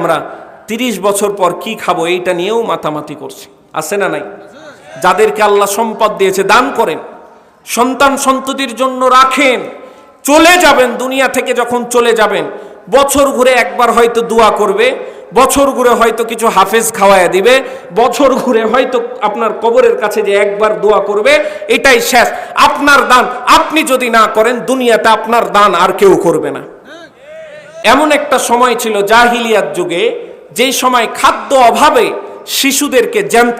আমরা ৩০ বছর পর কি খাবো এইটা নিয়েও মাতামাতি করছি, আছে না নাই? যাদেরকে আল্লাহ সম্পদ দিয়েছে দান করেন, সন্তান সন্ততির জন্য রাখেন, চলে যাবেন দুনিয়া থেকে যখন চলে যাবেন, বছর ঘুরে একবার হয়তো দোয়া করবে, বছর ঘুরে হয়তো কিছু হাফেজ খাওয়ায়া দিবে, বছর ঘুরে হয়তো আপনার কবরের কাছে যে একবার দোয়া করবে, এটাই শেষ। আপনার দান আপনি যদি না করেন দুনিয়াতে আপনার দান আর কেউ করবে না। এমন একটা সময় ছিল জাহিলিয়াত যুগে, যেই সময় খাদ্য অভাবে শিশুদেরকে জ্যান্ত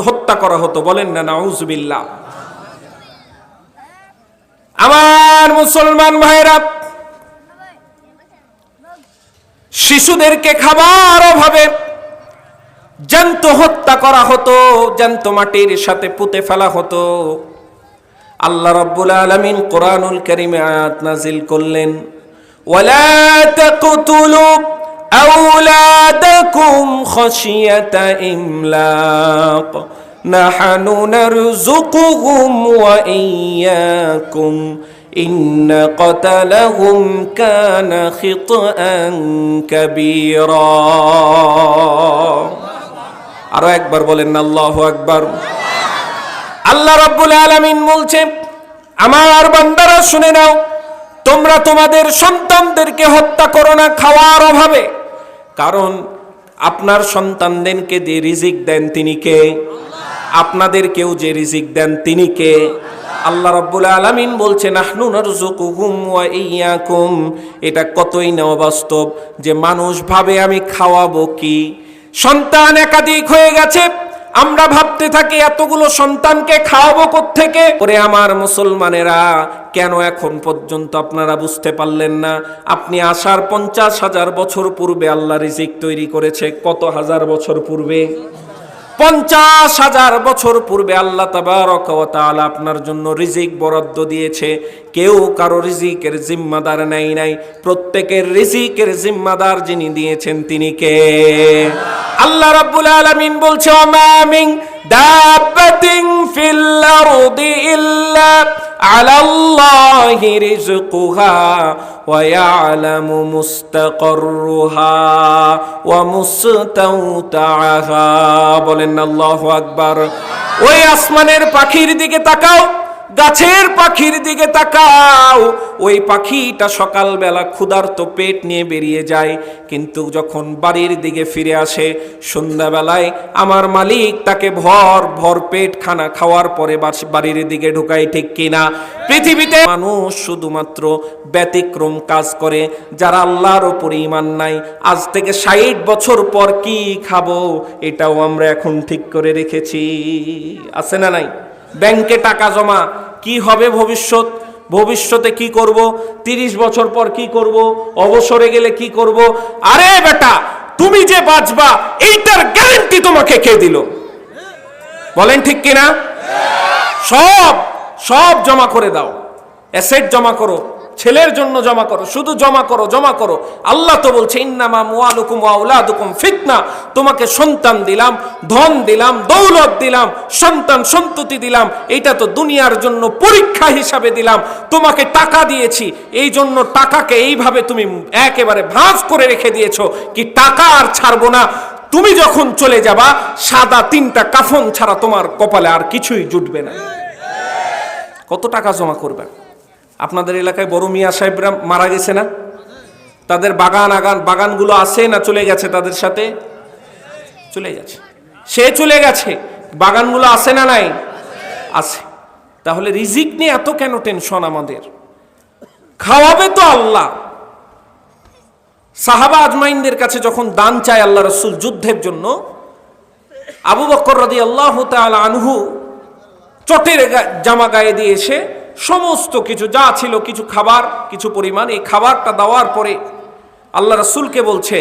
হত্যা করা হতো। বলেন না নাউজুবিল্লাহ। আমার মুসলমান ভাইরা, শিশুদেরকে খাবার অভাবে জ্যান্ত হত্যা করা হতো, জ্যান্ত মাটির সাথে পুঁতে ফেলা হতো। আল্লাহ রাব্বুল আলামিন কোরআনুল কারীমে আয়াত নাজিল করলেন, ওয়ালা তাকতুলু আওলাদাকুম খাশিয়াতা ইমলাক নাহনু নারযুকুহুম ওয়া ইয়্যাকুম ইন্না ক্বাতালাহুম কানা খিতআন কাবীরা। আরো একবার বলেন না আল্লাহু আকবার। আল্লাহ রাব্বুল আলামিন বলছে, আমার বান্দারা শুনে নাও, তোমরা তোমাদের সন্তানদেরকে হত্যা করো না খাওয়ার অভাবে। কারণ আপনার সন্তানদেরকে যে রিজিক দেন তিনি কে? আপনাদেরকেও যে রিজিক দেন তিনি কে? আল্লাহ রাব্বুল আলামিন বলছে, নাহনু নারযুকুহুম ওয়া ইয়্যাকুম। এটা কতই না অবাস্তব যে মানুষ ভাবে আমি খাওয়াবো কি। সন্তান একাধিক হয়ে গেছে, আমরা ভাবতে থাকি এতগুলো সন্তানকে খাওয়াবো কোত্থেকে। ওরে আমার মুসলমানেরা, কেন এখন পর্যন্ত আপনারা বুঝতে পারলেন না? আপনি আসার 50,000 বছর পূর্বে আল্লাহ রিজিক তৈরি করেছে। কত হাজার বছর পূর্বে? 50,000 বছর পূর্বে আল্লাহ তাবারক ওয়া তাআলা আপনার জন্য রিজিক বরাদ্দ দিয়েছে। কেউ কারো রিজিকের জিম্মাদার নাই। প্রত্যেকের রিজিকের জিম্মাদার যিনি দিয়েছেন তিনি কে? আল্লাহ রাব্বুল আলামিন বলছে, ওমা মিন দাব্বাতিন ফিল আরদি ইল্লা আলাল্লাহি রিজকুহা ওয়া ইয়ালামু মুস্তাকাররুহা ওয়া মুস্তাওতাআহা। বলেন আল্লাহু আকবার। ওই আসমানের পাখির দিকে তাকাও, গাছের পাখির দিকে তাকাও। ওই পাখিটা সকালবেলা ক্ষুধার্ত পেট নিয়ে বেরিয়ে যায়, কিন্তু যখন বাড়ির দিকে ফিরে আসে সন্ধ্যাবেলায় আমার মালিক তাকে ভর পেট খানা খাওয়ার পরে বাড়ির দিকে ঢুকায়, ঠিক কিনা? পৃথিবীতে মানুষ শুধুমাত্র ব্যতিক্রম কাজ করে, যারা আল্লাহর উপর ঈমান নাই। আজ থেকে 60 বছর পর কি খাবো এটাও আমরা এখন ঠিক করে রেখেছি, আছে না নাই? ব্যাংকে টাকা জমা, কি হবে ভবিষ্যতে কি করব, 30 বছর পর কি করব, অবসরে গেলে কি করব। আরে বেটা, তুমি যে বাঁচবা এইটার গ্যারান্টি তোমাকে কে দিল? বলেন ঠিক কিনা? সব জমা করে দাও, অ্যাসেট জমা করো, ছেলের জন্য জমা করো, শুধু জমা করো। আল্লাহ তো বলছে, ইন্নামা আমওয়ালুকুম ওয়া আওলাদুকুম ফিতনা। তোমাকে সন্তান দিলাম, ধন দিলাম, দৌলত দিলাম, সন্তান সন্ততি দিলাম, এটা তো দুনিয়ার জন্য পরীক্ষা হিসাবে দিলাম। তোমাকে টাকা দিয়েছি, এই জন্য টাকাকে এইভাবে তুমি একেবারে ভাঁজ করে রেখে দিয়েছো কি টাকা আর ছাড়বো না। তুমি যখন চলে যাবা সাদা 3টা কাফন ছাড়া তোমার কপালে আর কিছুই জুটবে না। কত টাকা জমা করবে? আপনাদের এলাকায় বড় মিয়া সাহেবরা মারা গেছে না? তাদের বাগানগুলো আছে না চলে গেছে? তাদের সাথে চলে গেছে, সে চলে গেছে, বাগানগুলো আছে না নাই? আছে। তাহলে রিজিক নিয়ে এত কেন টেনশন আমাদের? খাওয়াবে তো আল্লাহ। সাহাবা আজমাইনদের কাছে যখন দান চায় আল্লাহ রাসূল যুদ্ধের জন্য, আবু বকর রাদিয়াল্লাহু তাআলা আনহু চটের জামা গায়ে দিয়ে এসে সমস্ত কিছু যা ছিল, কিছু খাবার, কিছু পরিমাণ, এই খাবারটা দেওয়ার পরে আল্লাহ রাসূলকে বলছে,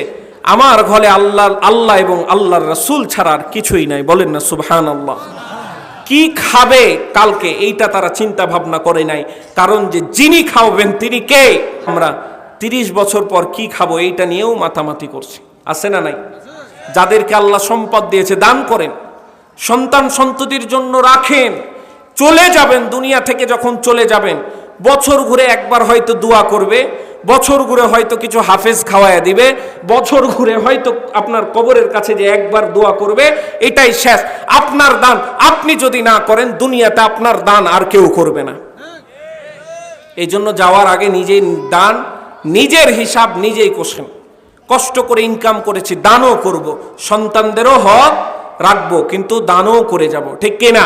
আমার ঘরে আল্লাহ এবং আল্লাহর রাসূল ছাড়া আর কিছুই নাই। বলেন না সুবহানাল্লাহ। কি খাবে কালকে এইটা তারা চিন্তা ভাবনা করে নাই, কারণ যে যিনি খাওয়াবেন তিনি কে? আমরা 30 বছর পর কি খাবো এইটা নিয়েও মাতামাতি করছি, আছে না নাই? যাদেরকে আল্লাহ সম্পদ দিয়েছে দান করেন, সন্তান সন্ততির জন্য রাখেন, চলে যাবেন দুনিয়া থেকে যখন চলে যাবেন, বছর ঘুরে একবার হয়তো দোয়া করবে, বছর ঘুরে হয়তো কিছু হাফেজ খাওয়ায়া দিবে, বছর ঘুরে হয়তো আপনার কবরের কাছে যে একবার দোয়া করবে, এটাই শেষ। আপনার দান আপনি যদি না করেন, দুনিয়াতে আপনার দান আর কেউ করবে না। এই জন্য যাওয়ার আগে নিজেই দান, নিজের হিসাব নিজেই কষেন। কষ্ট করে ইনকাম করেছি, দানও করব, সন্তানদেরও হক রাখবো, কিন্তু দানও করে যাব, ঠিক কিনা?